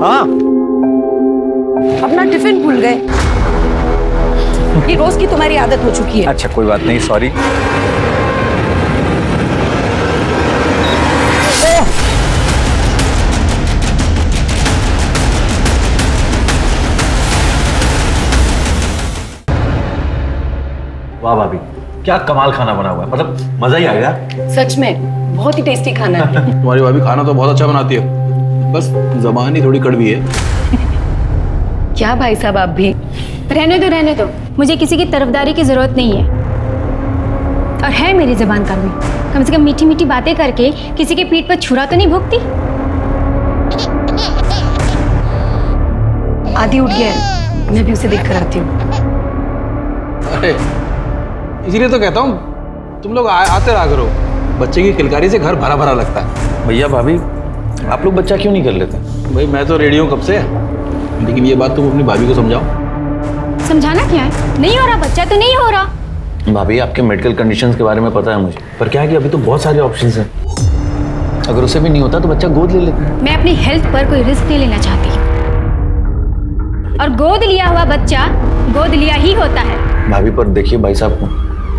हाँ। अपना टिफिन भूल गए। ये रोज की तुम्हारी आदत हो चुकी है। अच्छा कोई बात नहीं, सॉरी। वाह भाभी, क्या कमाल खाना बना हुआ है, मतलब मजा ही आ गया। सच में बहुत ही टेस्टी खाना है। तुम्हारी भाभी खाना तो बहुत अच्छा बनाती है, बस जबान ही थोड़ी कड़वी है। क्या भाई साहब आप भी। रहने दो, मुझे किसी की तरफदारी की जरूरत नहीं है। और है मेरी जबान कड़वी, कम से कम मीठी मीठी बातें करके किसी के पीठ पर छुरा तो नहीं भोगती। आदि उठ गया है, मैं भी उसे देख कर आती हूँ। अरे इसीलिए तो कहता हूँ तुम लोग आते रहा करो, बच्चे की किलकारी से घर भरा भरा लगता है। भैया भाभी, आप लोग बच्चा क्यों नहीं कर लेते? भाई मैं तो रेडी हूँ कब से, लेकिन ये बात तुम अपनी भाभी को समझाओ। समझाना क्या है, नहीं हो रहा बच्चा तो नहीं हो रहा। भाभी आपके मेडिकल कंडीशंस के बारे में पता है मुझे, पर क्या है कि अभी तो बहुत सारे ऑप्शंस हैं। अगर उसे भी नहीं होता तो बच्चा गोद ले लेते। मैं अपनी हेल्थ पर कोई रिस्क नहीं लेना चाहती, और गोद लिया हुआ बच्चा गोद लिया ही होता है। भाभी पर देखिए भाई साहब को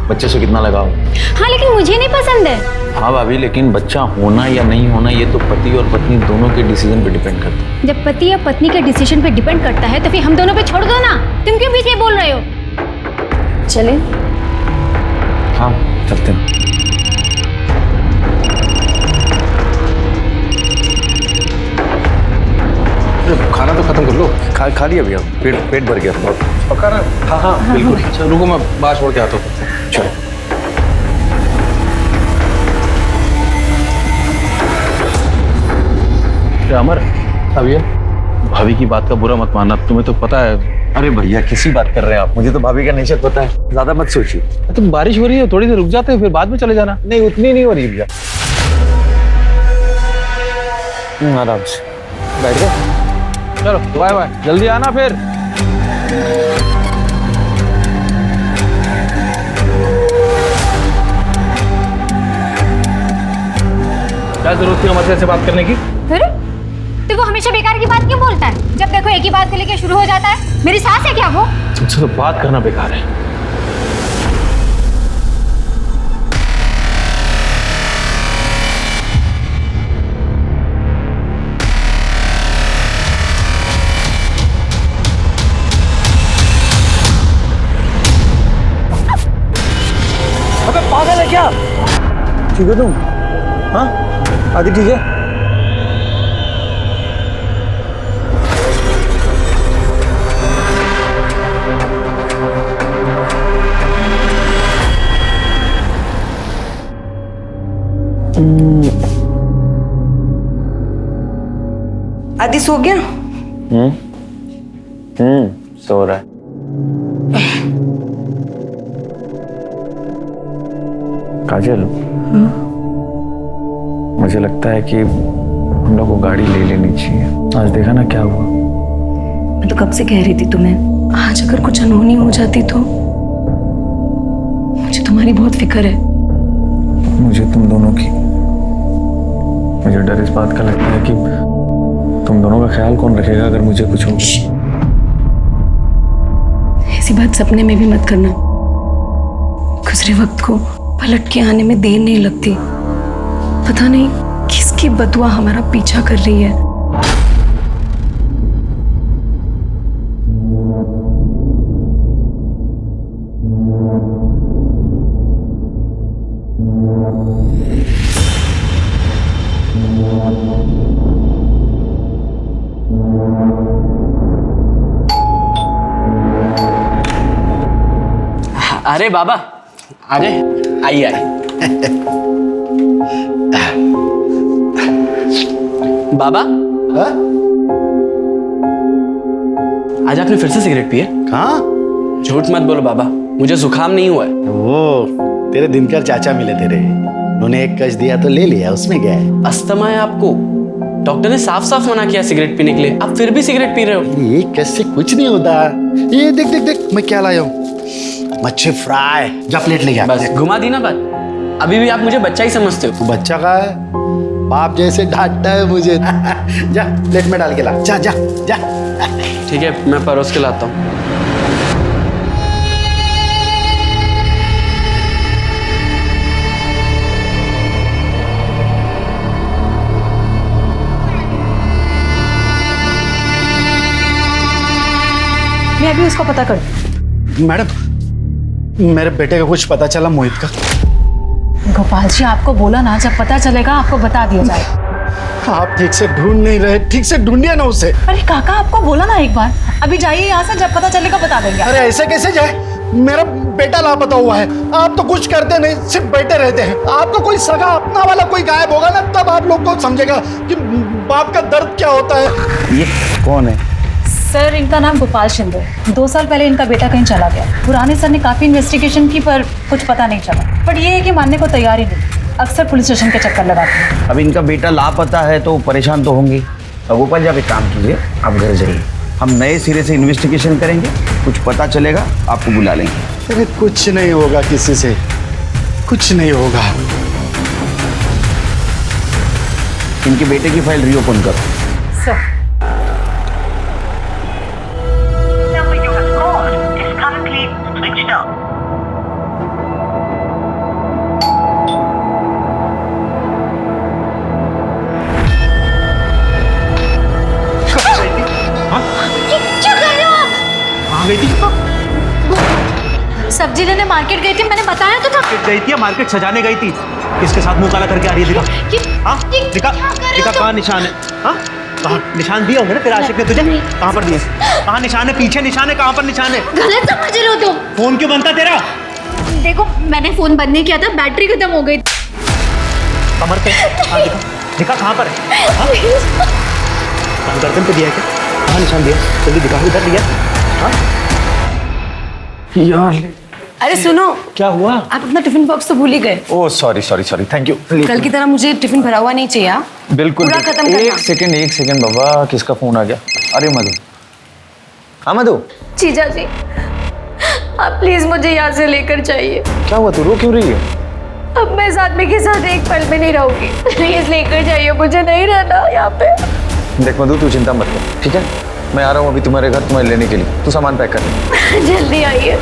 बच्चे से कितना लगाव। हाँ लेकिन मुझे नहीं पसंद है। हाँ भाभी, लेकिन बच्चा होना या नहीं होना ये तो पति और पत्नी दोनों के डिसीजन पे डिपेंड करता है। जब पति या पत्नी के डिसीजन पे डिपेंड करता है तो फिर हम दोनों पे छोड़ दो ना, तुम क्यों बीच में बोल रहे हो? चले। हाँ चलते हैं। खाना तो खत्म कर लो। खा लिया भैया, पेट भर गया बहुत। पक्का ना? हाँ बिल्कुल। चलो रुको, मैं बाहर छोड़ के आता हूँ। चलो। अमर, अब ये भाभी की बात का बुरा मत मानना, तुम्हें तो पता है। अरे भैया किसी बात कर रहे हैं आप, मुझे तो भाभी का नेचर पता है, ज्यादा मत सोचिए। तुम बारिश हो रही है, थोड़ी देर रुक जाते हैं, फिर बाद में चले जाना। नहीं उतनी नहीं हो रही भैया। आराम से बैठ गए। चलो बाय बाय, जल्दी आना फिर। क्या जरूरत थी अमर से बात करने की? फिर तो वो हमेशा बेकार की बात क्यों बोलता है? जब देखो एक ही बात को लेकर शुरू हो जाता है। मेरी सास है क्या वो? तुमसे तो बात करना बेकार है। अबे पागल है क्या? ठीक हो तुम? हाँ आदि ठीक है? आदि सो गया? सो रहा है। काजल, मुझे लगता है कि हम लोग को गाड़ी ले लेनी चाहिए। आज देखा ना क्या हुआ। मैं तो कब से कह रही थी तुम्हें, आज अगर कुछ अनहोनी हो जाती तो। मुझे तुम्हारी बहुत फिक्र है। मुझे तुम दोनों की। मुझे डर इस बात का लगता है कि तुम दोनों का ख्याल कौन रखेगा अगर मुझे कुछ हो। ऐसी बात सपने में भी मत करना। गुजरे वक्त को पलट के आने में देर नहीं लगती। पता नहीं किसकी बदुआ हमारा पीछा कर रही है। अरे बाबा आ जाए, आइए आइए। बाबा हाँ? आज आपने फिर से सिगरेट पी है? कहाँ? झूठ मत बोलो बाबा, मुझे जुकाम नहीं हुआ है। वो तेरे दिनकर चाचा मिले तेरे, उन्होंने एक कश दिया तो ले लिया, उसमें क्या है? अस्थमा है आपको, डॉक्टर ने साफ साफ मना किया सिगरेट पीने के लिए, आप फिर भी सिगरेट पी रहे हो। ये कश से कुछ नहीं होता। ये देख देख देख मैं क्या लाया हूँ, मच्छी फ्राई। जा प्लेट ले गया। बस घुमा दी ना बात, अभी भी आप मुझे बच्चा ही समझते हो। तू बच्चा का है, बाप जैसे डांटता है मुझे। जा प्लेट में डाल के ला, जा जा जा। ठीक है, मैं परोस के लाता हूँ। मैं अभी उसको पता कर। मैडम, मेरे बेटे का कुछ पता चला मोहित का? गोपाल जी, आपको बोला ना, जब पता चलेगा आपको बता दिया जाएगा। आप ठीक से ढूंढ नहीं रहे, ठीक से ढूंढिए ना उसे। अरे काका, आपको बोला ना एक बार, अभी जाइए यहाँ से, जब पता चलेगा बता देंगे। अरे ऐसे कैसे जाए? मेरा बेटा लापता हुआ है, आप तो कुछ करते नहीं, सिर्फ बैठे रहते हैं। आपका कोई सगा अपना वाला कोई गायब होगा ना, तब आप लोग को समझेगा कि बाप का दर्द क्या होता है। ये कौन है? सर, इनका नाम गोपाल शिंदे। 2 साल पहले इनका बेटा कहीं चला गया। पुराने सर ने काफी इन्वेस्टिगेशन की, पर कुछ पता नहीं चला। पर ये है कि मानने को तैयार ही नहीं, अक्सर पुलिस स्टेशन के चक्कर लगाते हैं। अब इनका बेटा लापता है तो परेशान तो होंगे। गोपाल जी, आप एक काम कीजिए, आप घर जाइए, हम नए सिरे से इन्वेस्टिगेशन करेंगे, कुछ पता चलेगा आपको बुला लेंगे। अरे कुछ नहीं होगा किसी से, कुछ नहीं होगा। इनके बेटे की फाइल रीओपन करो। Sir, number you have called is currently switched off. क्या कर रहे हो आप? कहाँ गई थी? सब्जी लेने मार्केट गई थी, मैंने बताया तो था। गई थी या मार्केट सजाने गई थी? किसके साथ मुंह काला करके आ रही है? दिखा, हाँ दिखा, दिखा कहाँ निशान है? हाँ कहाँ निशान दिए होंगे ना तेरे आशिक ने तुझे? कहाँ पर दिए? कहाँ निशान है? पीछे निशान है, कहाँ पर निशान है? गलत समझ रहे हो तुम। फोन क्यों बनता तेरा? देखो, मैंने फोन बंद नहीं किया था, बैटरी खत्म हो गई। कमर पे? हाँ दिखा, दिखा कहाँ पर है? हाँ? गर्दन पे दिया है क्या? कहाँ निशान दिया? जल्दी दिखा, इधर दिया? हाँ? यार अरे सुनो, क्या हुआ? आप अपना टिफिन बॉक्स तो भूल ही गए। Oh sorry sorry sorry, thank you. कल की तरह मुझे टिफिन भरा हुआ नहीं चाहिए। बिल्कुल पूरा बिल्कुल। खत्म करना। एक सेकंड बाबा, किसका फोन आ गया? अरे मधु, हाँ मधु। जीजा जी, आप प्लीज मुझे यहाँ से लेकर जाइए। क्या हुआ, तू रो क्यों रही है? अब मैं इस आदमी के साथ एक पल में नहीं रहूंगी। प्लीज लेकर जाइए, मुझे नहीं रहना यहाँ पे। देख मधु, तू चिंता मत कर, ठीक है? मैं आ रहा हूँ अभी तुम्हारे घर तुम्हें लेने के लिए। तू सामान पैक कर ले। जल्दी आइए।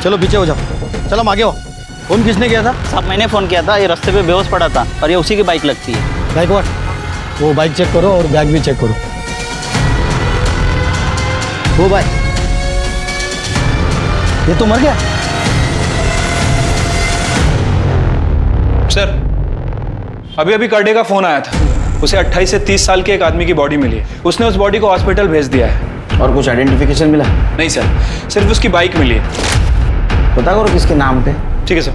चलो पीछे हो जाओ, चलो हम आगे हो। फोन किसने किया था? साहब मैंने फ़ोन किया था, ये रास्ते पे बेहोश पड़ा था और ये उसी की बाइक लगती है। बाइक वाट, वो बाइक चेक करो और बैग भी चेक करो। वो भाई, ये तो मर गया। सर, अभी अभी करडे का फोन आया था। उसे 28 से 30 साल के एक आदमी की बॉडी मिली है। उसने उस बॉडी को हॉस्पिटल भेज दिया है। और कुछ आइडेंटिफिकेशन मिला? नहीं सर, सिर्फ उसकी बाइक मिली है। पता करो किसके नाम पे। ठीक है सर।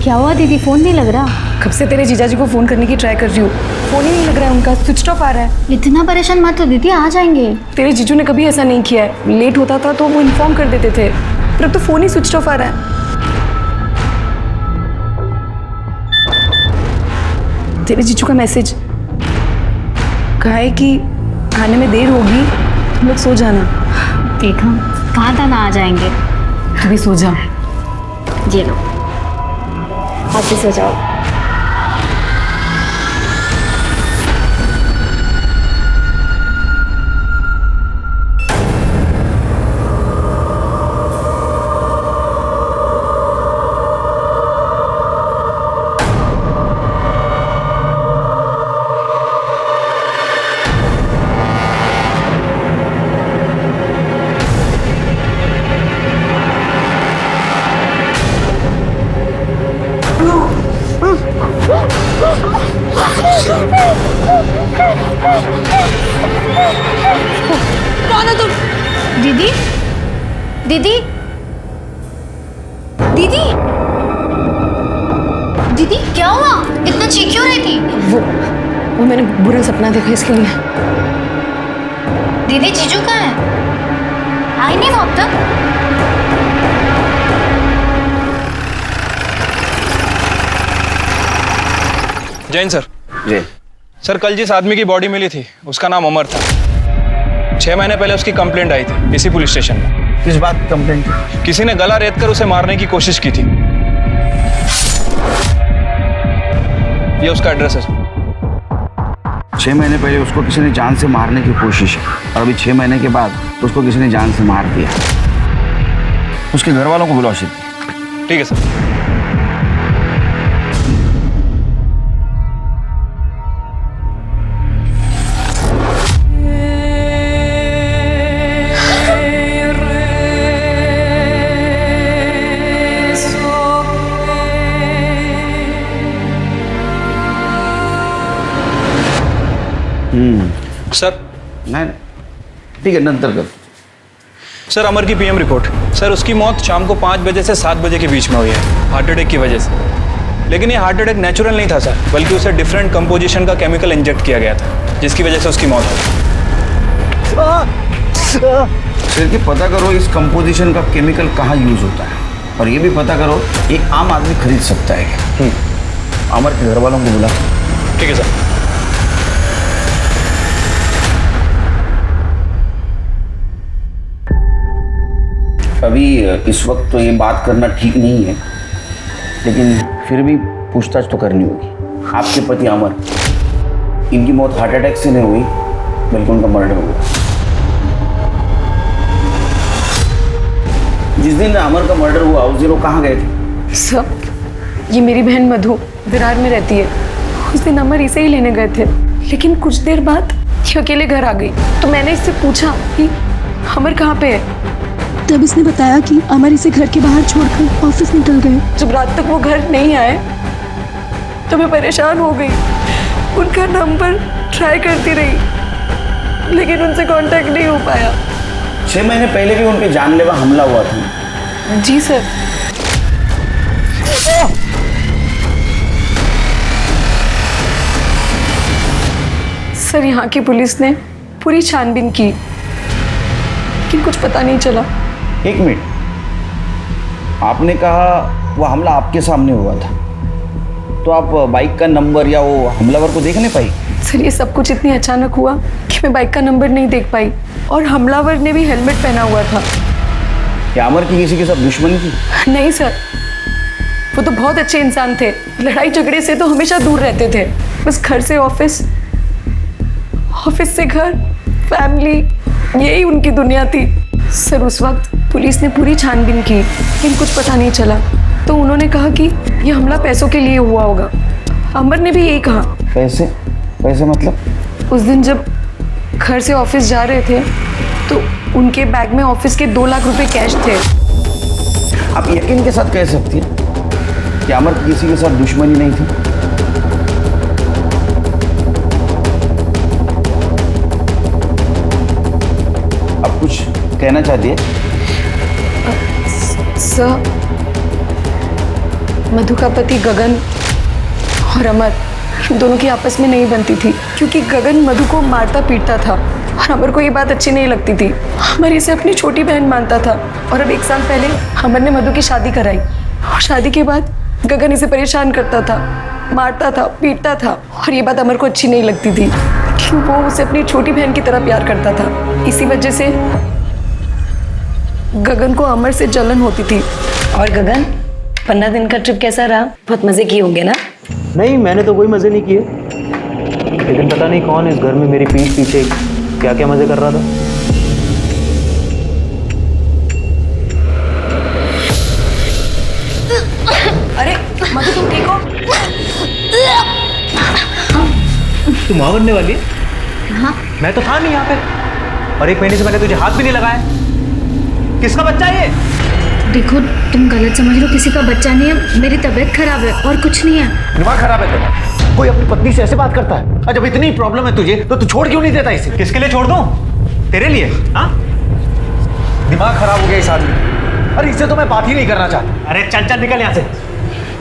क्या हुआ दीदी, फोन नहीं लग रहा? कब से तेरे जीजा जी को फोन करने की ट्राई कर रही हूँ, फोन ही नहीं लग रहा है उनका, स्विच ऑफ आ रहा है। इतना परेशान मत हो दीदी, आ जाएंगे। तेरे जीजू ने कभी ऐसा नहीं किया है। लेट होता था तो वो इन्फॉर्म कर देते थे, पर अब तो फोन ही स्विच ऑफ आ रहा है। तेरे जीजू का मैसेज कहा है कि आने में देर होगी, तुम लोग सो जाना। देखा, कहा था ना आ जाएंगे। तू भी सो जा। ये लो, आप भी सो जाओ। कौन हो तुम? दीदी, दीदी, दीदी, दीदी क्या हुआ? इतना चीख क्यों रही थी? वो मैंने बुरा सपना देखा इसके लिए। दीदी जीजू कहाँ है? आई नहीं वो अब तक? जैन सर। जी सर, कल जिस आदमी की बॉडी मिली थी उसका नाम अमर था। 6 महीने पहले उसकी कंप्लेंट आई थी इसी पुलिस स्टेशन में। किस बात की कंप्लेंट थी? किसी ने गला रेत कर उसे मारने की कोशिश की थी। ये उसका एड्रेस है सर। 6 महीने पहले उसको किसी ने जान से मारने की कोशिश की और अभी 6 महीने के बाद उसको किसी ने जान से मार दिया। उसके घर वालों को बुलाओ शीघ्र। ठीक है सर। सर नहीं ठीक है, नंतर कर। सर, अमर की पीएम रिपोर्ट। सर, उसकी मौत शाम को 5 बजे से 7 बजे के बीच में हुई है, हार्ट अटैक की वजह से। लेकिन ये हार्ट अटैक नेचुरल नहीं था सर, बल्कि उसे डिफरेंट कंपोजिशन का केमिकल इंजेक्ट किया गया था, जिसकी वजह से उसकी मौत हुई। फिर कि पता करो इस कंपोजिशन का केमिकल कहाँ यूज होता है और ये भी पता करो एक आम आदमी खरीद सकता है क्या। अमर के घर वालों को बुला। ठीक है सर। अभी इस वक्त तो ये बात करना ठीक नहीं है, लेकिन फिर भी पूछताछ तो करनी होगी। आपके पति अमर, इनकी मौत हार्ट अटैक से नहीं हुई बल्कि उनका मर्डर हुआ। जिस दिन अमर का मर्डर हुआ उस दिन वो कहाँ गए थे? सर, ये मेरी बहन मधु विरार में रहती है। उस दिन अमर इसे ही लेने गए थे, लेकिन कुछ देर बाद ये अकेले घर आ गई। तो मैंने इससे पूछा कि अमर कहाँ पे है। तब इसने बताया कि अमर इसे घर के बाहर छोड़कर ऑफिस निकल गए। जब रात तक वो घर नहीं आए तो मैं परेशान हो गई। उनका नंबर ट्राई करती रही, लेकिन उनसे कांटेक्ट नहीं हो पाया। 6 महीने पहले भी उन पे जानलेवा हमला हुआ था। जी सर। सर, यहाँ की पुलिस ने पूरी छानबीन की, लेकिन कुछ पता नहीं चला। 1 मिनट, आपने कहा वो हमला आपके सामने हुआ था, तो आप बाइक का नंबर या वो हमलावर को देख नहीं पाई? सर, ये सब कुछ इतनी अचानक हुआ कि मैं बाइक का नंबर नहीं देख पाई, और हमलावर ने भी हेलमेट पहना हुआ था। क्या अमर की किसी के साथ दुश्मनी थी? नहीं सर, वो तो बहुत अच्छे इंसान थे। लड़ाई झगड़े से तो हमेशा दूर रहते थे। बस घर से ऑफिस, ऑफिस से घर, फैमिली, यही उनकी दुनिया थी। सर, उस वक्त पुलिस ने पूरी छानबीन की, लेकिन कुछ पता नहीं चला। तो उन्होंने कहा कि यह हमला पैसों के लिए हुआ होगा। अमर ने भी यही कहा। पैसे? पैसे मतलब? उस दिन जब घर से ऑफिस जा रहे थे तो उनके बैग में ऑफिस के 2 लाख रुपए कैश थे। आप यकीन के साथ कह सकती हैं कि अमर की किसी के साथ दुश्मनी नहीं थी? आप कुछ कहना चाहती है? सर, मधु का पति गगन और अमर, इन दोनों की आपस में नहीं बनती थी, क्योंकि गगन मधु को मारता पीटता था और अमर को ये बात अच्छी नहीं लगती थी। अमर इसे अपनी छोटी बहन मानता था, और अब 1 साल पहले अमर ने मधु की शादी कराई, और शादी के बाद गगन इसे परेशान करता था, मारता था, पीटता था, और ये बात अमर को अच्छी नहीं लगती थी, क्योंकि वो उसे अपनी छोटी बहन की तरह प्यार करता था। इसी वजह से गगन को अमर से जलन होती थी। और गगन, 15 दिन का ट्रिप कैसा रहा? बहुत मजे किए होंगे ना? नहीं, मैंने तो कोई मजे नहीं किए, लेकिन पता नहीं कौन इस घर में मेरी पीठ पीछे क्या क्या मजे कर रहा था। अरे मधु, तुम ठीक हो? तू मां बनने वाली है? हाँ। मैं तो था नहीं यहाँ पे, और 1 महीने से मैंने तुझे हाथ भी नहीं लगाया। किसका बच्चा है ये? देखो, तुम गलत समझ लो, किसी का बच्चा नहीं है। मेरी तबीयत खराब है और कुछ नहीं है। दिमाग खराब है तेरा। कोई अपनी पत्नी से ऐसे बात करता है? और जब इतनी प्रॉब्लम है तुझे तो तू छोड़ क्यों नहीं देता इसे? किसके लिए छोड़ दूं? तेरे लिए? हाँ, दिमाग खराब हो गया इस आदमी का। अरे इससे तो मैं बात ही नहीं करना चाहता। अरे चल चल निकल यहाँ से।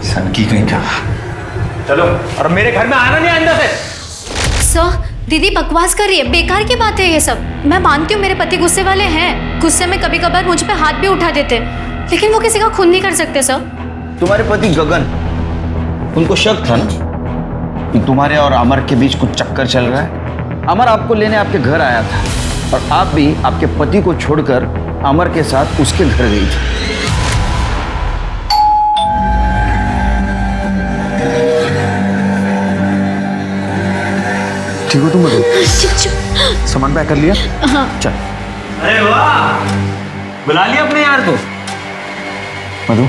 सनकी कहीं का। चलो, और मेरे घर में आना नहीं आइंदा से। सर, दीदी बकवास कर रही है, बेकार की बात है ये सब। मैं मानती हूँ मेरे पति गुस्से वाले हैं, गुस्से में कभी कभार मुझ पे हाथ भी उठा देते, लेकिन वो किसी का खून नहीं कर सकते सर। तुम्हारे पति गगन, उनको शक था ना कि तुम्हारे और अमर के बीच कुछ चक्कर चल रहा है। अमर आपको लेने आपके घर आया था और आप भी आपके पति को छोड़कर अमर के साथ उसके घर गई थी। ठीक हो तुम मधु? सामान पैक कर लिया? हाँ। चल। अरे वाह, बुला लिया अपने यार को। मधु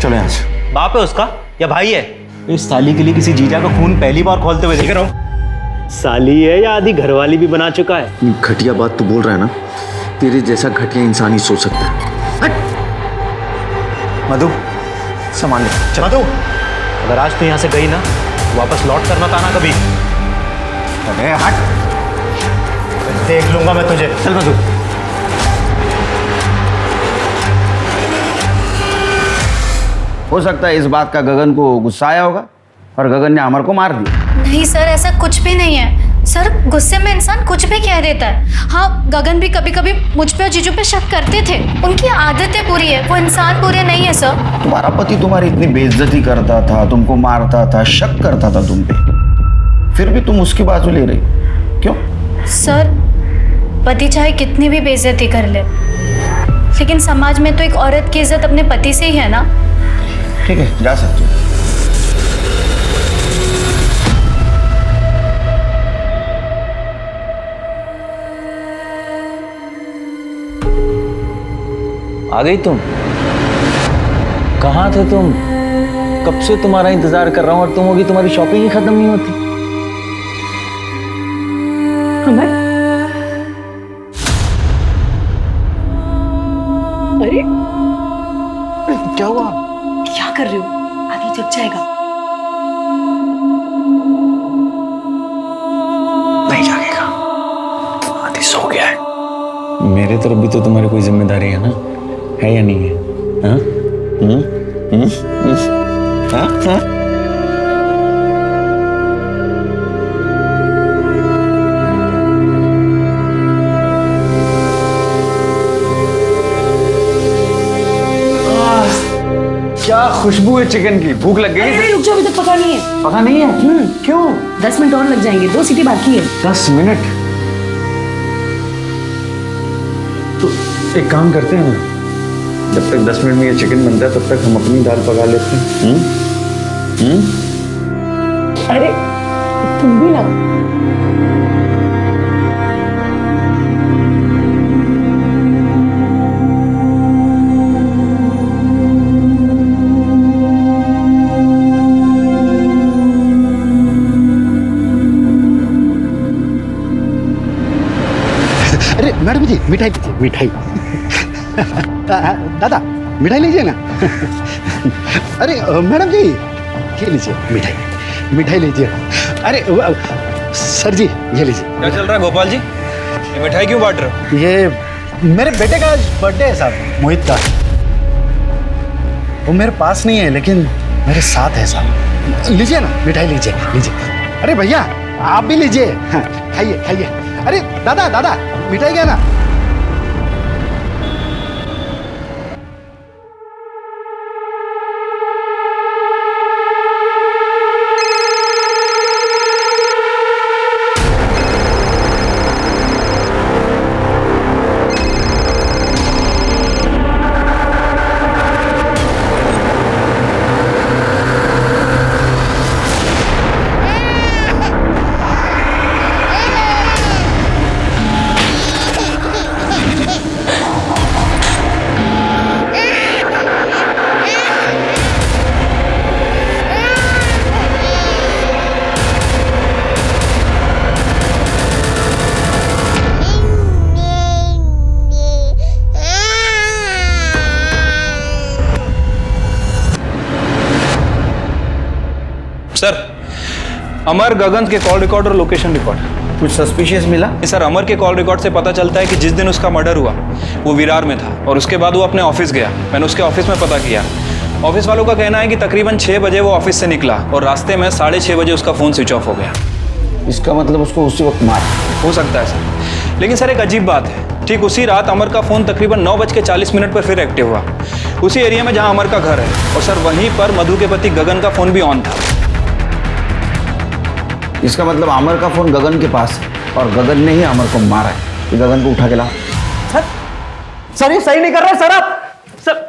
चलो यहाँ से। बाप है उसका या भाई है? इस साली के लिए किसी जीजा का खून पहली बार खोलते हुए देख रहा हूँ। साली है या आधी घरवाली भी बना चुका है। घटिया बात तू बोल रहा है ना, तेरे जैसा घटिया इंसान ही सोच सकता है। मधु सामान ले चल। मधु, अगर आज तू यहाँ से गई ना, वापस लौट करना था ना कभी। अरे हट, देख लूंगा मैं तुझे। चल मधु। हो सकता है इस बात का गगन को गुस्सा आया होगा और गगन ने अमर को मार दिया। नहीं सर, ऐसा कुछ भी नहीं है सर। गुस्से में इंसान कुछ भी कह देता है। हाँ, गगन भी कभी कभी मुझ पे और जीजू पे शक करते थे, उनकी आदतें बुरी है, वो इंसान बुरे नहीं है सर। तुम्हारा पति तुम्हारी इतनी बेइज्जती करता था, तुमको मारता था, शक करता था तुम पे, फिर भी तुम उसकी बाजू ले रही, क्यों? सर, पति चाहे कितनी भी बेइज्जती कर ले, लेकिन समाज में तो एक औरत की इज्जत अपने पति से ही है ना। ठीक है, जा सकते हो। आ गई तुम? कहाँ थे तुम? कब से तुम्हारा इंतजार कर रहा हूँ और तुम होगी, तुम्हारी शॉपिंग ही खत्म नहीं होती। अमर, अरे क्या हुआ? क्या कर रहे हो? आगे जग जाएगा। नहीं जागेगा, आधी सो गया है। मेरे तरफ भी तो तुम्हारी कोई जिम्मेदारी है ना, है या नहीं है? हाँ? हाँ? हाँ? क्या खुशबू है चिकन की, भूख लग गई? अरे रुक जाओ, अभी तक पका नहीं है। पता नहीं है? क्यों? 10 मिनट और लग जाएंगे, 2 सीटी बाकी है। 10 मिनट? तो एक काम करते हैं ना, जब तक 10 मिनट में ये चिकन बनता है तब तक हम अपनी दाल पका लेते हैं। अरे तुम भी ना। अरे मैडम जी, मिठाई लीजिए, मिठाई। दादा मिठाई लीजिए ना। अरे मैडम जी, ये लीजिए मिठाई, मिठाई लीजिए। अरे सर जी, ये लीजिए। क्या चल रहा है गोपाल जी? ये मिठाई क्यों बांट रहे हो? ये मेरे बेटे का बर्थडे है साहब, मोहित का। वो मेरे पास नहीं है लेकिन मेरे साथ है साहब। लीजिए ना मिठाई, लीजिए लीजिए। अरे भैया आप भी लीजिए, खाइए खाइए। अरे दादा दादा, मिठाई क्या ना। अमर, गगन के कॉल रिकॉर्ड और लोकेशन रिकॉर्ड। कुछ सस्पिशियस मिला? सर, अमर के कॉल रिकॉर्ड से पता चलता है कि जिस दिन उसका मर्डर हुआ वो विरार में था और उसके बाद वो अपने ऑफिस गया। मैंने उसके ऑफिस में पता किया। ऑफिस वालों का कहना है कि तकरीबन 6 बजे वो ऑफिस से निकला और रास्ते में 6:30 बजे उसका फ़ोन स्विच ऑफ हो गया। इसका मतलब उसको उसी वक्त मार हो सकता है सर, लेकिन सर एक अजीब बात है, ठीक उसी रात अमर का फ़ोन तकरीबन 9:40 पर फिर एक्टिव हुआ, उसी एरिया में जहां अमर का घर है। और सर वहीं पर मधु के पति गगन का फ़ोन भी ऑन था। इसका मतलब अमर का फोन गगन के पास है और गगन ने ही अमर को मारा है। कि गगन को उठा के ला। सर ये सही नहीं कर रहे सर आप। सर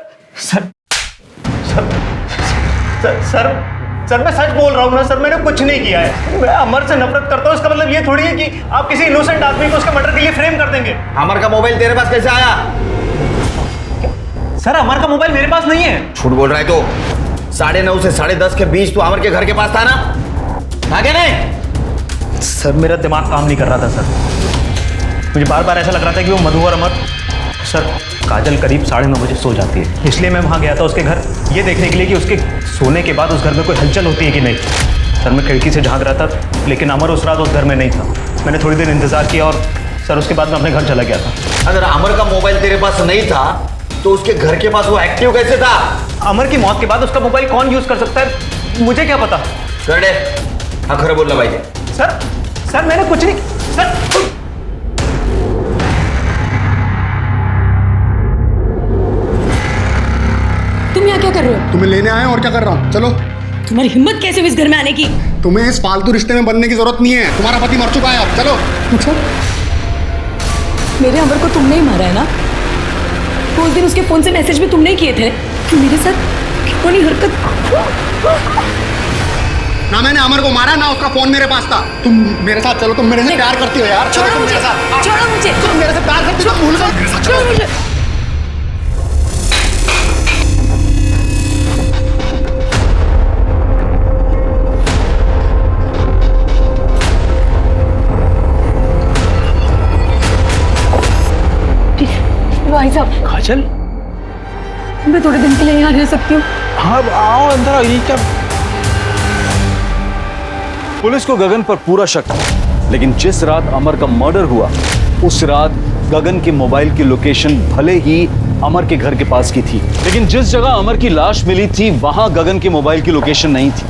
सर मैं सच बोल रहा हूँ ना सर, मैंने कुछ नहीं किया है। मैं अमर से नफरत करता हूँ, इसका मतलब ये थोड़ी है कि आप किसी इनोसेंट आदमी को उसका मर्डर के लिए फ्रेम कर देंगे। अमर का मोबाइल तेरे पास कैसे आया? सर अमर का मोबाइल मेरे पास नहीं है। झूठ बोल रहा है तो 9:30 से 10:30 के बीच तो अमर के घर के पास था ना? था क्या नहीं? सर मेरा दिमाग काम नहीं कर रहा था सर, मुझे बार बार ऐसा लग रहा था कि वो मधु और अमर। सर काजल करीब 9:30 बजे सो जाती है, इसलिए मैं वहाँ गया था उसके घर ये देखने के लिए कि उसके सोने के बाद उस घर में कोई हलचल होती है कि नहीं। सर मैं खिड़की से झांक रहा था, लेकिन अमर उस रात उस घर में नहीं था। मैंने थोड़ी देर इंतजार किया और सर उसके बाद मैं अपने घर चला गया था। अगर अमर का मोबाइल तेरे पास नहीं था तो उसके घर के पास वो एक्टिव कैसे था? अमर की मौत के बाद उसका मोबाइल कौन यूज कर सकता है मुझे क्या पता। कर दे, हाँ खरे बोलना भाई। सर मैंने कुछ नहीं। सर तुम यहाँ क्या कर रहे हो? तुम्हें लेने आए और क्या कर रहा हूँ। चलो। तुम्हारी हिम्मत कैसे हुई इस घर में आने की? तुम्हें इस फालतू रिश्ते में बनने की जरूरत नहीं है, तुम्हारा पति मर चुका है। अब चलो। अच्छा, मेरे अमर को तुमने ही मारा है ना? तो उस दिन उसके फोन से मैसेज भी तुमने ही किए थे। मेरे साथ क्यों नहीं हरकत? ना मैंने अमर को मारा ना उसका फोन मेरे पास था। तुम मेरे साथ चलो, तुम मेरे से प्यार करती हो यार। छोड़ो मुझे, छोड़ो मुझे। तुम मेरे से प्यार करती हो, तुम भूल गए। छोड़ो मुझे। भाई साहब। काजल, मैं थोड़े दिन के लिए यहाँ रह सकती हूँ? हाँ आओ अंदर आओ। ये क्या? पुलिस को गगन पर पूरा शक था, लेकिन जिस रात अमर का मर्डर हुआ उस रात गगन के मोबाइल की लोकेशन भले ही अमर के घर के पास की थी, लेकिन जिस जगह अमर की लाश मिली थी वहां गगन के मोबाइल की लोकेशन नहीं थी।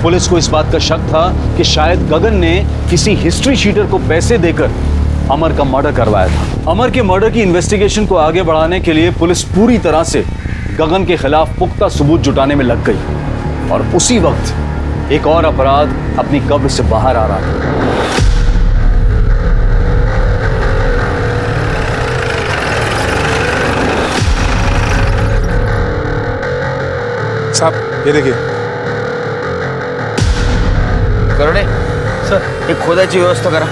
पुलिस को इस बात का शक था कि शायद गगन ने किसी हिस्ट्री शीटर को पैसे देकर अमर का मर्डर करवाया था। अमर के मर्डर की इन्वेस्टिगेशन को आगे बढ़ाने के लिए पुलिस पूरी तरह से गगन के खिलाफ पुख्ता सबूत जुटाने में लग गई और उसी वक्त एक और अपराध अपनी कब्र से बाहर आ रहा था। साहब ये देखिए। करणे सर, एक खोदायची व्यवस्था करा।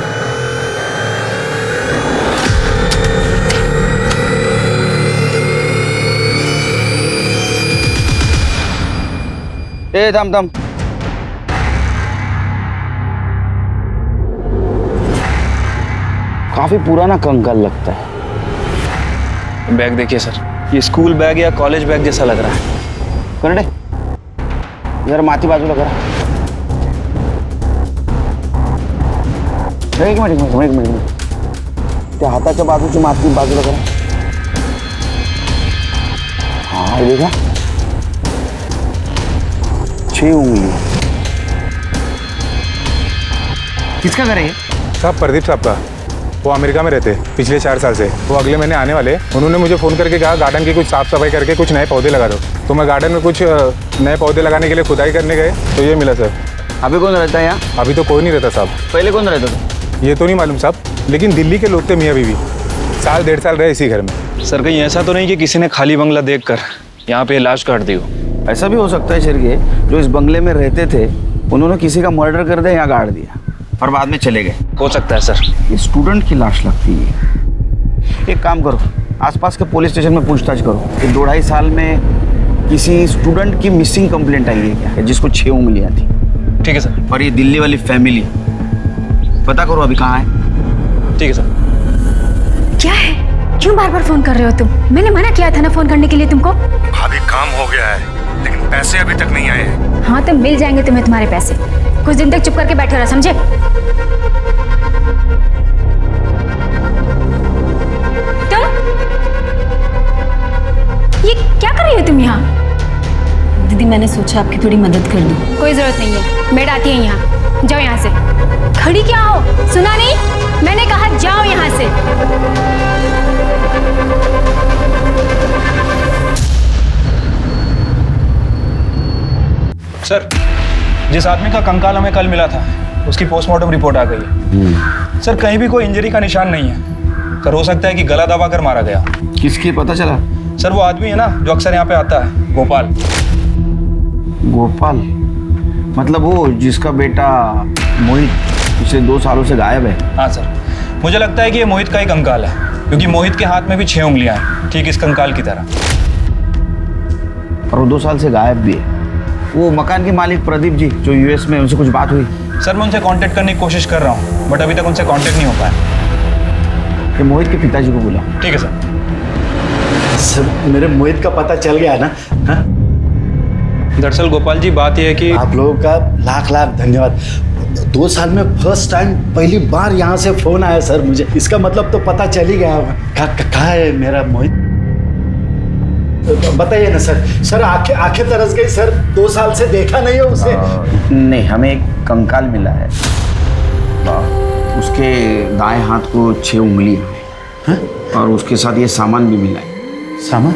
ए थांब थांब। काफी पुराना कंकाल लगता है। बैग देखिए सर, ये स्कूल बैग या कॉलेज बैग जैसा लग रहा है। करणे जरा माती बाजूला करा। एक मिनिट त्या हाताच्या बाजूची माती बाजूला करा। हाँ ये देखा, 6 उंगली। किसका घर है? साहब प्रदीप साहब का। वो अमेरिका में रहते पिछले 4 साल से। वो अगले महीने आने वाले। उन्होंने मुझे फ़ोन करके कहा गार्डन की कुछ साफ सफाई करके कुछ नए पौधे लगा दो। तो मैं गार्डन में कुछ नए पौधे लगाने के लिए खुदाई करने गए तो ये मिला सर। अभी कौन रहता है यहाँ? अभी तो कोई नहीं रहता साहब। पहले कौन रहता था? ये तो नहीं मालूम साहब, लेकिन दिल्ली के लोग थे मियाँ बीवी। 1.5 साल रहे इसी घर में। सर कहीं ऐसा तो नहीं कि किसी ने खाली बंगला देखकर यहाँ पे लाश काट दी हो? ऐसा भी हो सकता है शेरगे, जो इस बंगले में रहते थे उन्होंने किसी का मर्डर कर दिया, यहाँ गाड़ दिया और बाद में चले गए। हो सकता है सर। ये स्टूडेंट की लाश लगती है। एक काम करो, आसपास के पुलिस स्टेशन में पूछताछ करो कि 2-2.5 साल में किसी स्टूडेंट की मिसिंग कंप्लेंट आई है क्या, जिसको 6 उंगलियां थी। ठीक है सर। और ये दिल्ली वाली फैमिली, पता करो अभी कहाँ है। ठीक है सर। क्या है, क्यों बार बार फोन कर रहे हो तुम? मैंने मना किया था ना फोन करने के लिए तुमको। अभी काम हो गया है, लेकिन पैसे अभी तक नहीं आए हैं। हाँ तो मिल जाएंगे तुम्हें तुम्हारे पैसे। कुछ दिन तक चुप करके बैठे रहो, समझे? तुम ये क्या कर रही हो तुम यहाँ? दीदी मैंने सोचा आपकी थोड़ी मदद कर दूं। कोई जरूरत नहीं है, मेड आती है यहाँ। जाओ यहाँ से। खड़ी क्या हो? सुना नहीं? मैंने कहा जाओ यहाँ से। सर, जिस आदमी का कंकाल हमें कल मिला था उसकी पोस्टमार्टम रिपोर्ट आ गई है। सर, कहीं भी कोई इंजरी का निशान नहीं है। सर, हो सकता है कि गला दबा कर मारा गया। किसकी पता चला? सर, वो आदमी है ना जो अक्सर यहाँ पे आता है, गोपाल। गोपाल मतलब वो जिसका बेटा मोहित पिछले 2 सालों से गायब है? हाँ सर, मुझे लगता है कि ये मोहित का ही कंकाल है, क्योंकि मोहित के हाथ में भी 6 उंगलियां हैं, ठीक इस कंकाल की तरह। और वो 2 साल से गायब भी है। वो मकान के मालिक प्रदीप जी जो यूएस में, उनसे कुछ बात हुई? सर, मैं उनसे कांटेक्ट करने की कोशिश कर रहा हूँ, बट अभी तक उनसे कांटेक्ट नहीं हो पाया। कि मोहित के पिताजी को बुला। ठीक है सर। सर, मेरे मोहित का पता चल गया है ना? हाँ? दरअसल गोपाल जी, बात यह है कि आप लोगों का लाख लाख धन्यवाद। 2 साल में फर्स्ट टाइम पहली बार यहाँ से फोन आया सर मुझे। इसका मतलब तो पता चल ही गया। कहाँ है मेरा मोहित? बताइए ना सर। सर आंखें तरस गई सर। 2 साल से देखा नहीं है उसे। नहीं, हमें एक कंकाल मिला है। उसके दाएं हाथ को 6 उंगलियां हैं और उसके साथ ये सामान भी मिला है। सामान?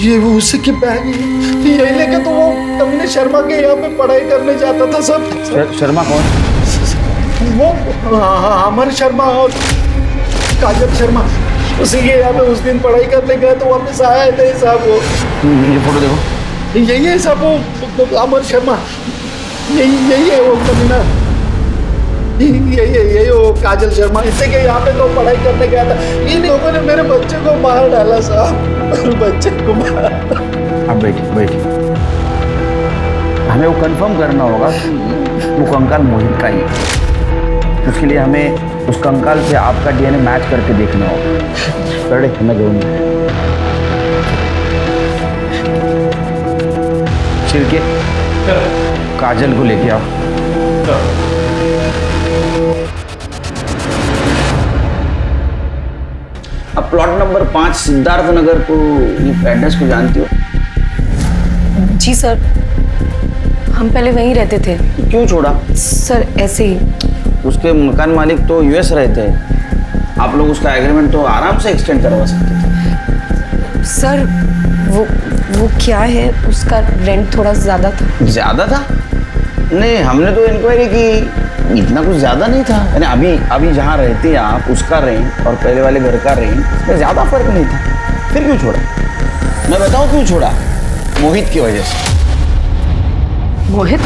ये वो उसी की बैग है। यही लेके तो वो कमीने शर्मा के यहाँ पे पढ़ाई करने जाता था सब। शर्मा कौन? वो अमर शर्मा और काजल शर्मा, उसी के यहाँ पे उस दिन पढ़ाई करने गए तो वापस आए थे साहब। वो ये फोटो देखो। यही है साहब वो अमर शर्मा। यही है वो कमीना। यही वो काजल शर्मा। इसी के यहाँ पे तो पढ़ाई करने गया था। इन लोगों ने मेरे बच्चे को मार डाला साहब। मेरे बच्चे को मार। अब बैठिए। हमें वो कंफर्म करना होगा कि वो कंकाल मोहित का ही है। उसके लिए हमें उस कंकाल से आपका डीएनए मैच करके देखना होगा। बड़े हमें जरूर छिड़के काजल को लेके आओ। अब प्लॉट नंबर 5 सिद्धार्थ नगर को, एड्रेस को जानती हो? जी सर, हम पहले वहीं रहते थे। क्यों छोड़ा? सर ऐसे ही। उसके मकान मालिक तो यूएस रहते हैं। आप लोग उसका एग्रीमेंट तो आराम से एक्सटेंड करवा सकते थे। सर वो क्या है, उसका रेंट थोड़ा ज़्यादा था। ज़्यादा था? नहीं, हमने तो इंक्वायरी की, इतना कुछ ज़्यादा नहीं था। यानी अभी जहाँ रहते हैं आप, उसका रेंट और पहले वाले घर का रेंट में ज़्यादा फर्क नहीं था। फिर क्यों छोड़ा? मैं बताऊँ क्यों छोड़ा? मोहित की वजह से। मोहित?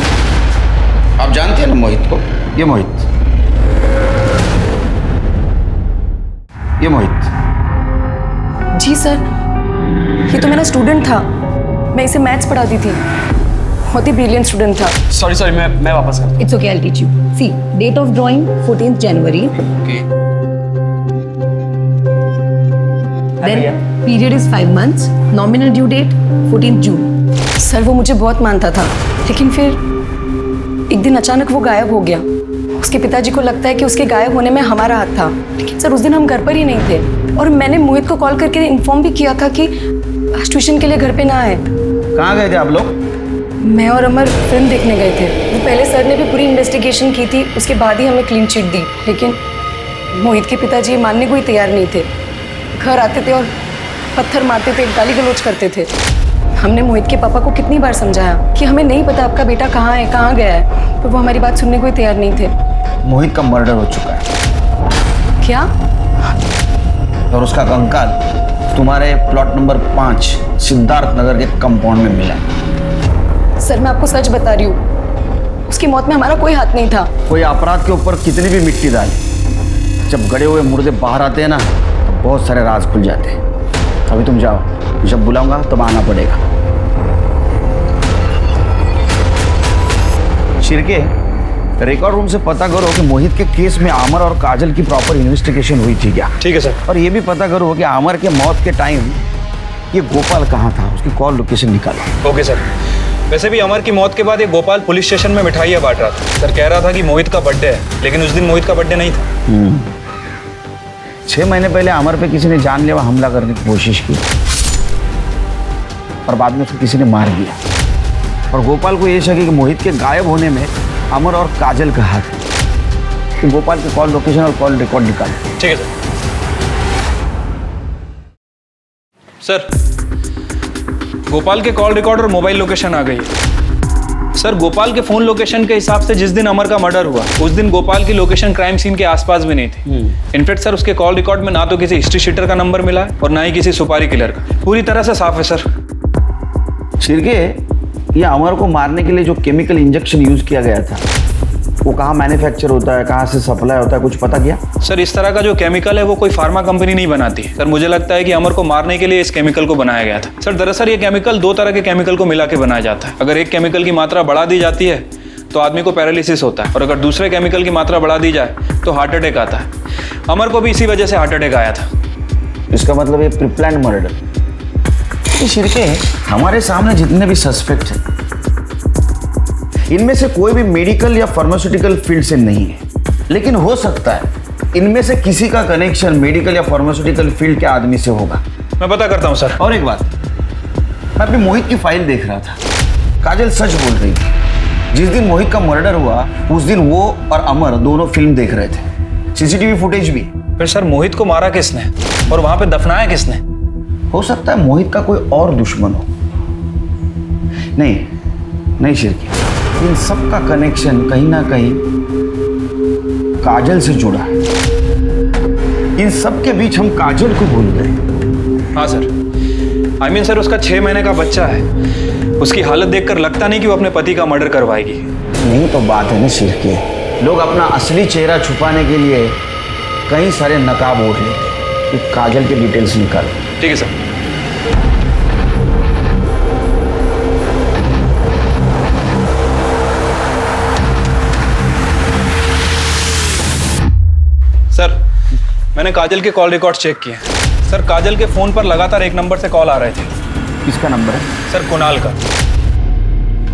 आप जानते हैं ना मोहित को? ये मोहित जी सर, ये तो मेरा स्टूडेंट था। मैं इसे मैथ्स पढ़ाती थी। बहुत ही ब्रिलियंट स्टूडेंट था। सॉरी मैं वापस कर। It's okay, I'll teach you. See, date of drawing 14th January. Okay. Then period is 5 months. Nominal due date 14th June. Sir वो मुझे बहुत मानता था, लेकिन फिर एक दिन अचानक वो गायब हो गया। उसके पिताजी को लगता है कि उसके गायब होने में हमारा हाथ था, लेकिन सर उस दिन हम घर पर ही नहीं थे। और मैंने मोहित को कॉल करके इन्फॉर्म भी किया था कि आज ट्यूशन के लिए घर पे ना आए। कहाँ गए थे आप लोग? मैं और अमर फिल्म देखने गए थे। वो पहले सर ने भी पूरी इन्वेस्टिगेशन की थी, उसके बाद ही हमें क्लीन चिट दी। लेकिन मोहित के पिताजी ये मानने को ही तैयार नहीं थे। घर आते थे और पत्थर मारते थे, गाली गलौज करते थे। हमने मोहित के पापा को कितनी बार समझाया कि हमें नहीं पता आपका बेटा कहाँ है, कहाँ गया है, पर वो हमारी बात सुनने को ही तैयार नहीं थे। मोहित का मर्डर हो चुका है। क्या? और उसका कंकाल तुम्हारे प्लॉट नंबर 5 सिद्धार्थ नगर के कंपाउंड में मिला। सर मैं आपको सच बता रही हूँ, उसकी मौत में हमारा कोई हाथ नहीं था। कोई अपराध के ऊपर कितनी भी मिट्टी डाले, जब गड़े हुए मुर्दे बाहर आते हैं ना, तो बहुत सारे राज खुल जाते हैं। अभी तुम जाओ, जब बुलाऊंगा तब आना पड़ेगा। शिरके, रिकॉर्ड रूम से पता करो कि मोहित के केस में आमर और काजल की प्रॉपर इन्वेस्टिगेशन हुई थी क्या? ठीक है सर। और ये भी पता करो कि आमर के मौत के टाइम ये गोपाल कहाँ था, उसकी कॉल लोकेशन निकालो। Okay sir. वैसे भी अमर की मौत के बाद ये गोपाल पुलिस स्टेशन में मिठाइयाँ बांट रहा था। सर कह रहा था कि मोहित का बर्थडे है, लेकिन उस दिन मोहित का बर्थडे नहीं था। 6 महीने पहले अमर पे किसी ने जानलेवा हमला करने की कोशिश की और बाद में उसको किसी ने मार दिया। और गोपाल को ये शक है कि मोहित के गायब होने में अमर और काजल का हाथ है। तो गोपाल के कॉल लोकेशन और कॉल रिकॉर्ड निकालो। ठीक है सर। गोपाल के कॉल रिकॉर्ड और मोबाइल लोकेशन आ गई है। सर गोपाल के फोन लोकेशन के हिसाब से जिस दिन अमर का मर्डर हुआ उस दिन गोपाल की लोकेशन क्राइम सीन के आसपास भी नहीं थी। इनफैक्ट सर उसके कॉल रिकॉर्ड में ना तो किसी हिस्ट्री शीटर का नंबर मिला है और ना ही किसी सुपारी किलर का। पूरी तरह से साफ है सर। शिरके, ये अमर को मारने के लिए जो केमिकल इंजेक्शन यूज किया गया था वो कहाँ मैन्युफैक्चर होता है, कहाँ से सप्लाई होता है, कुछ पता किया? सर इस तरह का जो केमिकल है वो कोई फार्मा कंपनी नहीं बनाती। सर मुझे लगता है कि अमर को मारने के लिए इस केमिकल को बनाया गया था। सर दरअसल ये केमिकल 2 तरह के केमिकल को मिला के बनाया जाता है। अगर एक केमिकल की मात्रा बढ़ा दी जाती है तो आदमी को पैरालिसिस होता है, और अगर दूसरे केमिकल की मात्रा बढ़ा दी जाए तो हार्ट अटैक आता है। अमर को भी इसी वजह से हार्ट अटैक आया था। इसका मतलब ये प्रीप्लान मर्डर। शिरके, हमारे सामने जितने भी सस्पेक्ट हैं इनमें से कोई भी मेडिकल या फार्मास्यूटिकल फील्ड से नहीं है, लेकिन हो सकता है इनमें से किसी का कनेक्शन मेडिकल या फार्मास्यूटिकल फील्ड के आदमी से होगा। मैं पता करता हूं सर। और एक बात, मैं अपनी मोहित की फाइल देख रहा था। काजल सच बोल रही थी। जिस दिन मोहित का मर्डर हुआ उस दिन वो और अमर दोनों फिल्म देख रहे थे। सीसीटीवी फुटेज भी। फिर सर मोहित को मारा किसने और वहां पे दफनाया किसने? हो सकता है मोहित का कोई और दुश्मन हो। नहीं शिरके, इन सब का कनेक्शन कहीं ना कहीं काजल से जुड़ा है। इन सब के बीच हम काजल को भूल गए। हाँ सर। I mean सर उसका 6 महीने का बच्चा है। उसकी हालत देखकर लगता नहीं कि वो अपने पति का मर्डर करवाएगी। नहीं तो बात है ना शिरके, लोग अपना असली चेहरा छुपाने के लिए कई सारे नकाब ओढ़ लेते। कि काजल के डिटेल्स निकाल। ठीक है सर। सर मैंने काजल के कॉल रिकॉर्ड चेक किए। सर काजल के फोन पर लगातार एक नंबर से कॉल आ रहे थे। किसका नंबर है? सर कुणाल का।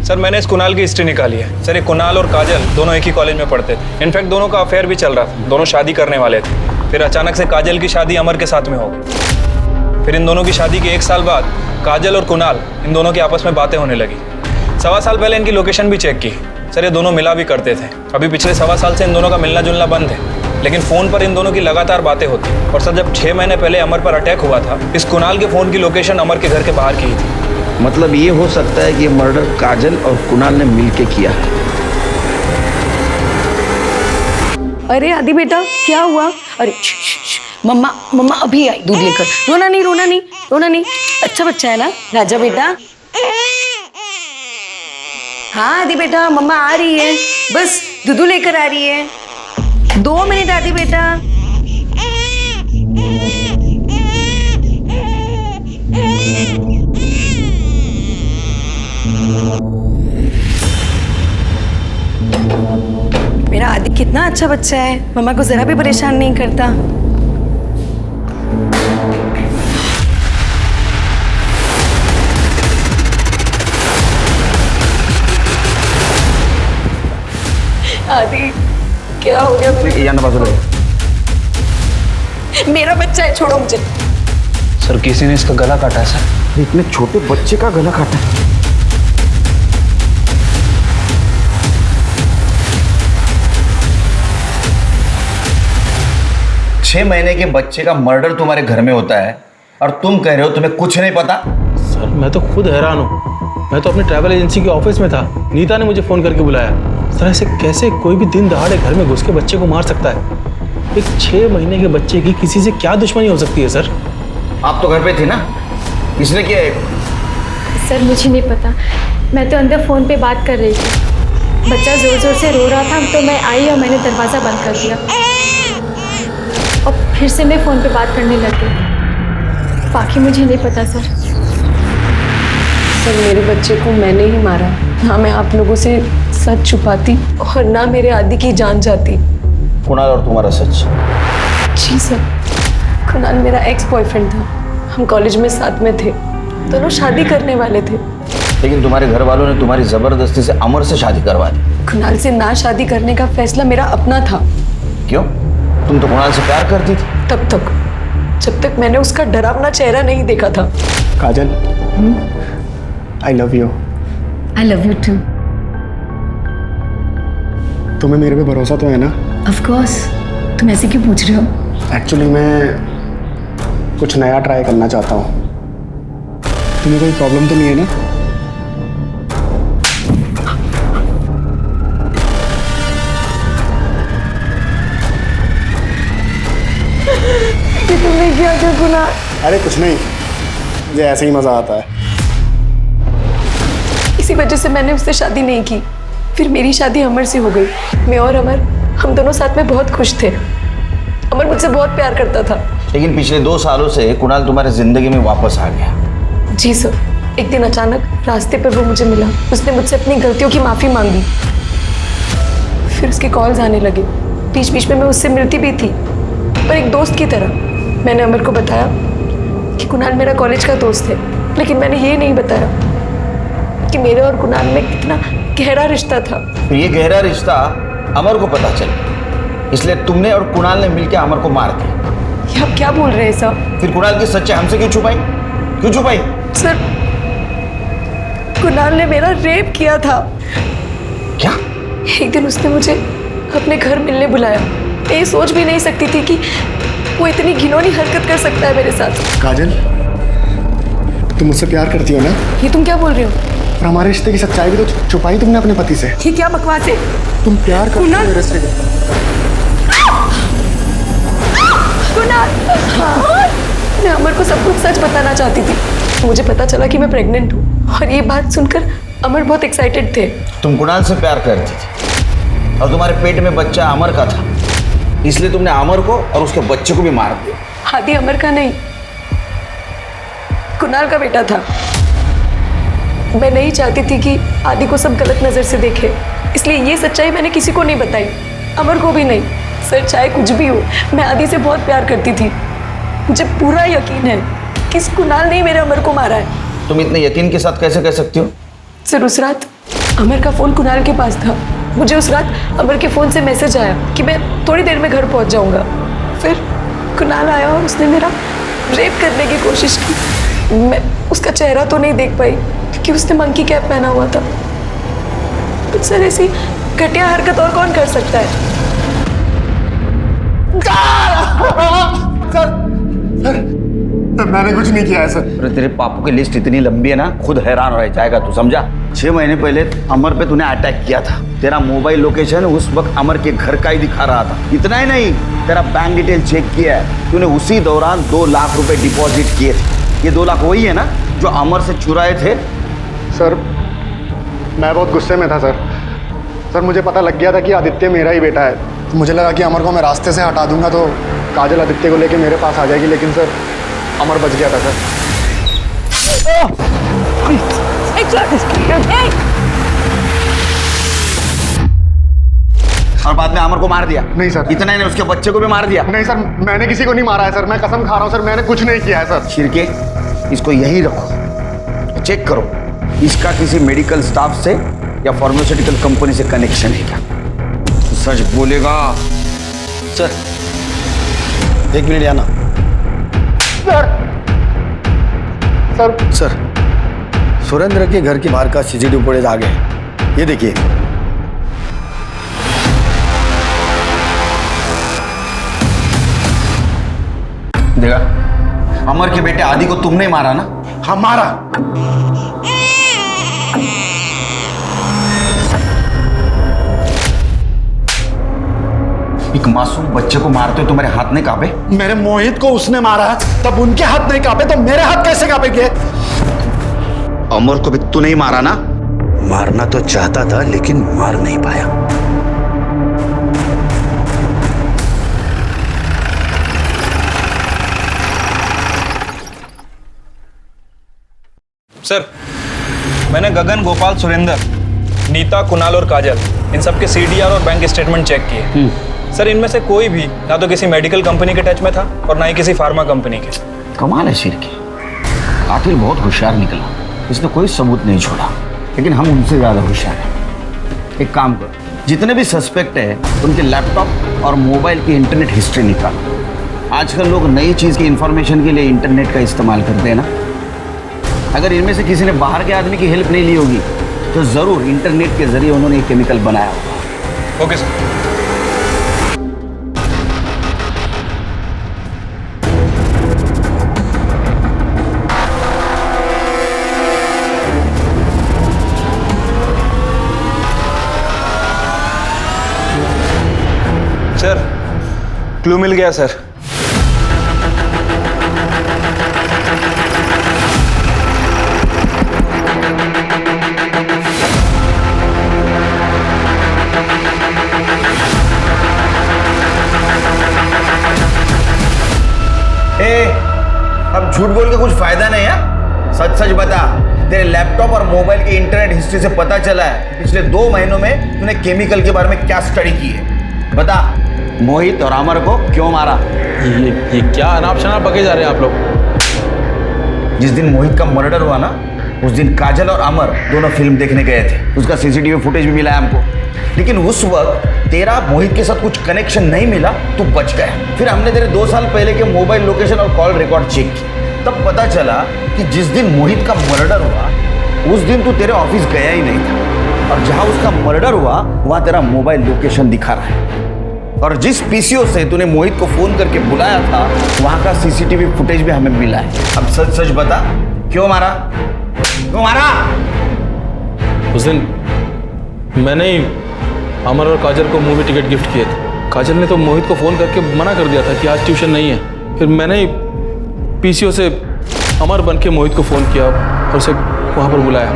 सर मैंने इस कुणाल की हिस्ट्री निकाली है। सर ये कुणाल और काजल दोनों एक ही कॉलेज में पढ़ते थे। इनफैक्ट दोनों का अफेयर भी चल रहा था। दोनों शादी करने वाले थे। फिर अचानक से काजल की शादी अमर के साथ में हो गई। फिर इन दोनों की शादी के 1 साल बाद काजल और कुणाल इन दोनों की आपस में बातें होने लगी। 1.25 साल पहले इनकी लोकेशन भी चेक की। सर ये दोनों मिला भी करते थे। अभी पिछले 1.25 साल से इन दोनों का मिलना जुलना बंद है, लेकिन फ़ोन पर इन दोनों की लगातार बातें होती। और सर जब 6 महीने पहले अमर पर अटैक हुआ था, इस कुणाल के फ़ोन की लोकेशन अमर के घर के बाहर की थी। मतलब ये हो सकता है कि ये मर्डर काजल और कुणाल ने मिलके किया है। अरे आदि बेटा क्या हुआ? अरे मम्मा अभी आई दूध लेकर। रोना नहीं। अच्छा बच्चा है ना राजा बेटा? हाँ आदि बेटा मम्मा आ रही है, बस दूध लेकर आ रही है। 2 मिनट आदि बेटा। मेरा आदि कितना अच्छा बच्चा है, मम्मा को जरा भी परेशान नहीं करता। आदि क्या हो गया? मेरा बच्चा है, छोड़ो मुझे। सर किसी ने इसका गला काटा है सर। इतने छोटे बच्चे का गला काटा है? 6 महीने के बच्चे का मर्डर तुम्हारे घर में होता है और तुम कह रहे हो तुम्हें कुछ नहीं पता? सर मैं तो खुद हैरान हूँ। मैं तो अपनी ट्रैवल एजेंसी के ऑफिस में था। नीता ने मुझे फ़ोन करके बुलाया। सर ऐसे कैसे कोई भी दिन दहाड़े घर में घुस के बच्चे को मार सकता है? एक 6 महीने के बच्चे की किसी से क्या दुश्मनी हो सकती है सर? आप तो घर पे थी ना, किसने किया है? सर मुझे नहीं पता, मैं तो अंदर फ़ोन पे बात कर रही थी। बच्चा ज़ोर ज़ोर से रो रहा था तो मैं आई और मैंने दरवाज़ा बंद कर दिया और फिर से मैं फ़ोन पे बात करने लगी। बाकी मुझे नहीं पता सर। सर मेरे बच्चे को मैंने ही मारा। ना मैं आप लोगों से सच छुपाती और ना मेरे आदि की जान जाती। कुणाल और तुम्हारा सच? जी सर, कुणाल मेरा एक्स बॉयफ्रेंड था। हम कॉलेज में साथ में थे। दोनों शादी करने वाले थे। लेकिन तुम्हारे घर वालों ने तुम्हारी जबरदस्ती से अमर से शादी करवा दी। कुणाल से ना शादी करने का फैसला मेरा अपना था। क्यों? तुम तो कुणाल से प्यार करती थी। तब तक जब तक मैंने उसका डरावना चेहरा नहीं देखा था। Kajal, I love you. I love you too. तुम्हें मेरे पे भरोसा तो है ना? Of course. तुम ऐसे क्यों पूछ रहे हो? एक्चुअली मैं कुछ नया ट्राई करना चाहता हूँ। तुम्हें कोई प्रॉब्लम तो नहीं है ना? कि तुमने किया क्या कुणाल? अरे कुछ नहीं, मुझे ऐसे ही मजा आता है। इसी वजह से मैंने उससे शादी नहीं की। फिर मेरी शादी अमर से हो गई। मैं और अमर, हम दोनों साथ में बहुत खुश थे। अमर मुझसे बहुत प्यार करता था। लेकिन पिछले 2 सालों से कुणाल तुम्हारे जिंदगी में वापस आ गया। जी सर। एक दिन अचानक रास्ते पर वो मुझे मिला। उसने मुझसे अपनी गलतियों की माफ़ी मांगी। फिर उसके कॉल्स आने लगे। बीच बीच में मैं उससे मिलती भी थी, पर एक दोस्त की तरह। मैंने अमर को बताया कि कुणाल मेरा कॉलेज का दोस्त है, लेकिन मैंने ये नहीं बताया कि मेरे और कुणाल में कितना गहरा रिश्ता था। फिर ये गहरा रिश्ता अमर को पता चला, इसलिए तुमने और कुणाल ने मिलकर अमर को मार दिया। ये आप क्या बोल रहे हैं सर? फिर कुणाल की सच्चाई हमसे क्यों छुपाई? क्यों छुपाई? सर, कुणाल ने मेरा रेप किया था। क्या? एक दिन उसने मुझे अपने घर मिलने बुलाया। मैं ये सोच भी नहीं सकती थी कि वो इतनी घिनौनी हरकत कर सकता है मेरे साथ। काजल, तुम मुझसे प्यार करती हो ना? ये तुम क्या बोल रहे हो? और हमारे रिश्ते की सच्चाई भी तो छुपाई तुमने अपने पति से। ये क्या बकवास है? तुम प्यार करती हो मेरे से। कुणाल, मैं अमर को सब कुछ सच बताना चाहती थी। मुझे पता चला कि मैं प्रेग्नेंट हूँ, और ये बात सुनकर अमर बहुत एक्साइटेड थे। तुम कुणाल से प्यार करती थी और तुम्हारे पेट में बच्चा अमर का था, इसलिए तुमने अमर को और उसके बच्चे को भी मार दिया। आदि अमर का नहीं, कुणाल का बेटा था। मैं नहीं चाहती थी कि आदि को सब गलत नजर से देखे, इसलिए ये सच्चाई मैंने किसी को नहीं बताई, अमर को भी नहीं। सर, चाहे कुछ भी हो, मैं आदि से बहुत प्यार करती थी। मुझे पूरा यकीन है कि इस कुणाल ने मेरे अमर को मारा है। तुम इतने यकीन के साथ कैसे कह सकती हो? सर, उस रात अमर का फोन कुणाल के पास था। मुझे उस रात अमर के फोन से मैसेज आया कि मैं थोड़ी देर में घर पहुंच जाऊंगा। फिर कुणाल आया और उसने मेरा रेप करने की कोशिश की। मैं उसका चेहरा तो नहीं देख पाई क्योंकि उसने मंकी कैप पहना हुआ था। तो सर, ऐसी घटिया हरकत और कौन कर सकता है? सर, मैंने कुछ नहीं किया है सर। अरे तेरे पापों की लिस्ट इतनी लंबी है ना, खुद हैरान रह जाएगा तू, समझा? 6 महीने पहले अमर पे तूने अटैक किया था। तेरा मोबाइल लोकेशन उस वक्त अमर के घर का ही दिखा रहा था। इतना ही नहीं, तेरा बैंक डिटेल चेक किया है। तूने उसी दौरान 2 लाख रुपए डिपॉजिट किए थे। ये 2 लाख वही है ना जो अमर से चुराए थे? सर, मैं बहुत गुस्से में था सर, मुझे पता लग गया था कि आदित्य मेरा ही बेटा है। मुझे लगा कि अमर को मैं रास्ते से हटा दूंगा तो काजल आदित्य को लेके मेरे पास आ जाएगी, लेकिन सर अमर बच गया था सर। और बाद में अमर को मार दिया? नहीं सर। इतना ही नहीं, उसके बच्चे को भी मार दिया? नहीं सर, मैंने किसी को नहीं मारा है सर, मैं कसम खा रहा हूँ सर, मैंने कुछ नहीं किया है सर। शिरके, इसको यहीं रखो, चेक करो इसका किसी मेडिकल स्टाफ से या फार्मास्यूटिकल कंपनी से कनेक्शन है क्या। तो सच बोलेगा। सर, 1 मिनट आना। सर, सुरेंद्र के घर के बाहर का सीसीटीवी फुटेज आ गया, ये देखिए। देखा, अमर के बेटे आदि को तुमने ही मारा ना? हाँ, मारा। एक मासूम बच्चे को मारते हो तुम्हारे हाथ नहीं कांपे? मेरे मोहित को उसने मारा तब उनके हाथ नहीं कांपे, तो मेरे हाथ कैसे कांपेंगे? अमर को भी तू नहीं मारा ना? मारना तो चाहता था लेकिन मार नहीं पाया। सर, मैंने गगन, गोपाल, सुरेंद्र, नीता, कुणाल और काजल इन सबके CDR और बैंक स्टेटमेंट चेक किए। सर, इनमें से कोई भी ना तो किसी मेडिकल कंपनी के टच में था और ना ही किसी फार्मा कंपनी के। कमाल है शिरके, कातिल बहुत होशियार निकला, इसने कोई सबूत नहीं छोड़ा, लेकिन हम उनसे ज़्यादा होशियार हैं। एक काम करो, जितने भी सस्पेक्ट हैं उनके लैपटॉप और मोबाइल की इंटरनेट हिस्ट्री निकालो। आजकल लोग नई चीज़ की इंफॉर्मेशन के लिए इंटरनेट का इस्तेमाल करते हैं ना। अगर इनमें से किसी ने बाहर के आदमी की हेल्प नहीं ली होगी तो ज़रूर इंटरनेट के जरिए उन्होंने एक केमिकल बनाया होगा। Okay sir. सर क्लू मिल गया सर। अब झूठ बोल के कुछ फायदा नहीं है, सच सच बता। तेरे लैपटॉप और मोबाइल की इंटरनेट हिस्ट्री से पता चला है पिछले 2 महीनों में तूने केमिकल के बारे में क्या स्टडी की है। बता, मोहित और अमर को क्यों मारा? ये क्या अनाप शनाप बके जा रहे हैं आप लोग। जिस दिन मोहित का मर्डर हुआ ना, उस दिन काजल और अमर दोनों फिल्म देखने गए थे। उसका सीसीटीवी फुटेज भी मिला है हमको, लेकिन उस वक्त तेरा मोहित के साथ कुछ कनेक्शन नहीं मिला, तू बच गया। फिर हमने तेरे 2 साल पहले के मोबाइल लोकेशन और कॉल रिकॉर्ड चेक की, तब पता चला कि जिस दिन मोहित का मर्डर हुआ उस दिन तू तेरे ऑफिस गया ही नहीं था, और जहां उसका मर्डर हुआ वहां तेरा मोबाइल लोकेशन दिखा रहा है। और जिस पीसीओ से तूने मोहित को फोन करके बुलाया था वहां का सीसीटीवी फुटेज भी हमें मिला है। अब सच सच बता, क्यों मारा? क्यों मारा? उस दिन मैंने ही अमर और काजल को मूवी टिकट गिफ्ट किए थे। काजल ने तो मोहित को फ़ोन करके मना कर दिया था कि आज ट्यूशन नहीं है। फिर मैंने ही पीसीओ से अमर बन के मोहित को फ़ोन किया और उसे वहाँ पर बुलाया।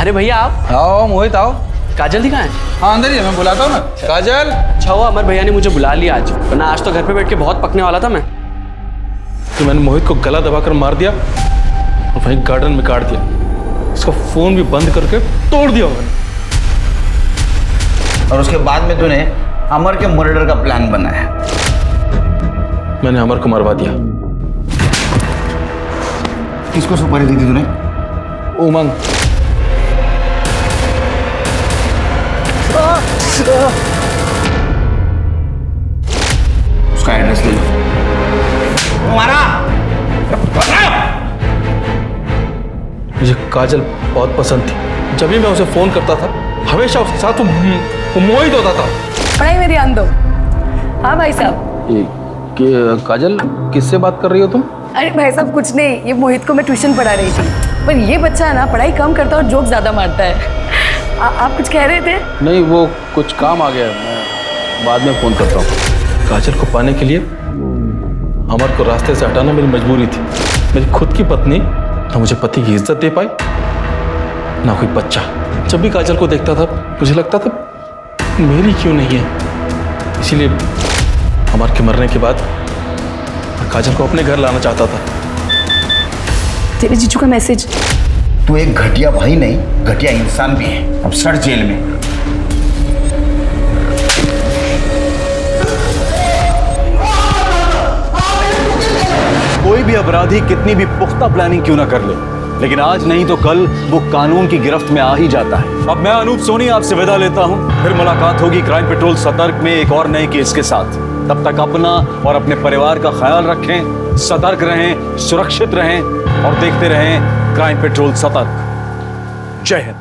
अरे भैया आप आओ मोहित आओ। काजल दी कहाँ है? हाँ अंदर ही है, मैं बुलाता हूँ ना। काजल। अच्छा हुआ अमर भैया ने मुझे बुला लिया आज, वरना आज तो घर पे बैठ के बहुत पकने वाला था मैं। तो मैंने मोहित को गला दबाकर मार दिया और वहीं गार्डन में काट दिया। उसका फ़ोन भी बंद करके तोड़ दिया मैंने। और उसके बाद में तूने अमर के मर्डर का प्लान बनाया। मैंने अमर को मरवा दिया। किसको सुपारी दी थी तूने? उमंग। उसका एड्रेस ले लो। मुझे काजल बहुत पसंद थी। जब भी मैं उसे फोन करता था हमेशा उसके साथ वो मोहित होता था। पढ़ाई में ध्यान दो। हाँ भाई साहब। काजल किससे बात कर रही हो तुम? अरे भाई साहब कुछ नहीं, ये मोहित को मैं ट्यूशन पढ़ा रही थी, पर ये बच्चा है ना पढ़ाई कम करता और जोक ज़्यादा मारता है। आप कुछ कह रहे थे? नहीं, वो कुछ काम आ गया, मैं बाद में फ़ोन करता हूँ। काजल को पाने के लिए अमर को रास्ते से हटाना मेरी मजबूरी थी। मेरी खुद की पत्नी ना मुझे पति की इज्जत दे पाई ना कोई बच्चा। जब भी काजल को देखता था मुझे लगता था मेरी क्यों नहीं है। इसीलिए अमर के मरने के बाद मैं काजल को अपने घर लाना चाहता था। तेरे जीजू का मैसेज। तू एक घटिया भाई नहीं, घटिया इंसान भी है। अब सड़ जेल में। कोई भी अपराधी कितनी भी पुख्ता प्लानिंग क्यों ना कर ले, लेकिन आज नहीं तो कल वो कानून की गिरफ्त में आ ही जाता है। अब मैं अनूप सोनी आपसे विदा लेता हूं। फिर मुलाकात होगी क्राइम पेट्रोल सतर्क में एक और नए केस के साथ। तब तक अपना और अपने परिवार का ख्याल रखें, सतर्क रहें, सुरक्षित रहें और देखते रहें क्राइम पेट्रोल सतर्क। जय हिंद।